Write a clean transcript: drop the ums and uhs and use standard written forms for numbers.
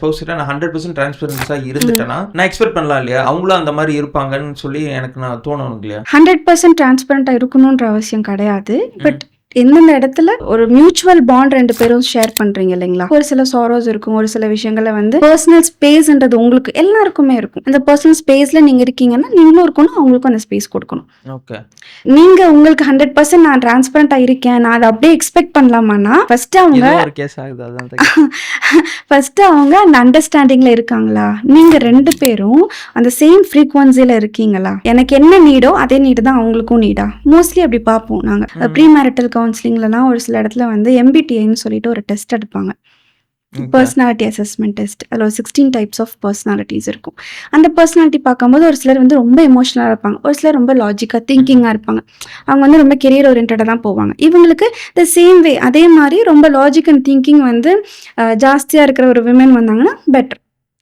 Spouse கிட்ட நான் 100% டிரான்ஸ்பரன்ஸா இருந்துட்டேன்னா நான் எக்ஸ்பெக்ட் பண்ணலாம் இல்லையா, அவங்களும் அந்த மாதிரி இருப்பாங்கன்னு சொல்லி எனக்கு நான் தோணணும் இல்லையா? 100% டிரான்ஸ்பரண்டா இருக்கணும்ன்ற அவசியம் கிடையாது. பட் எந்தெந்த இடத்துல ஒரு மியூச்சுவல் பாண்ட் 2 பேரும் ஷேர் பண்றீங்க இல்லைங்களா, ஒரு சில சாரோஸ் இருக்கும், ஒரு சில விஷயங்கள்ல வந்து பர்சனல் ஸ்பேஸ்ன்றது உங்களுக்கு எல்லாருக்குமே இருக்கும். அந்த பர்சனல் ஸ்பேஸ்ல நீங்க இருக்கீங்கன்னா நீங்களும் இருக்கணும், அவங்களுக்கும் அந்த ஸ்பேஸ் கொடுக்கணும். ஓகே. நீங்க உங்களுக்கு 100% நான் டிரான்ஸ்பரண்டா இருக்கேன், நான் அதை அப்படியே எக்ஸ்பெக்ட் பண்ணலாமான்னா ஃபர்ஸ்ட் அவங்க ஏதோ ஒரு கேஸ் ஆகுது அதான் ஃபர்ஸ்ட் அவங்க அந்த அண்டர்ஸ்டாண்டிங்ல இருக்காங்களா, நீங்க 2 பேரும் அந்த சேம் ஃப்ரீக்வன்சில இருக்கீங்களா, எனக்கு என்ன நீடோ அதே நீடு தான் அவங்களுக்கும் நீடா. மோஸ்ட்லி அப்படி பார்ப்போம் நாங்க ப்ரீ மேரிட்டல் கவுன்சிலிங்லலாம். ஒரு சில இடத்துல வந்து MBTIன்னு சொல்லிட்டு ஒரு டெஸ்ட் எடுப்பாங்க, பர்சனாலிட்டி அசஸ்மெண்ட் டெஸ்ட். அதில் ஒரு 16 டைப்ஸ் ஆஃப் பர்சனாலிட்டிஸ் இருக்கும். அந்த பர்சனாலிட்டி பார்க்கும்போது ஒரு சிலர் வந்து ரொம்ப எமோஷனலாக இருப்பாங்க, ஒரு சிலர் ரொம்ப லாஜிக்காக திங்கிங்காக இருப்பாங்க, அவங்க வந்து ரொம்ப கெரியர் ஓரியன்டாக தான் போவாங்க. இவங்களுக்கு த சேம் வே அதே மாதிரி ரொம்ப லாஜிக் அண்ட் திங்கிங் வந்து ஜாஸ்தியாக இருக்கிற ஒரு விமன் வந்தாங்கன்னா பெட்டர்.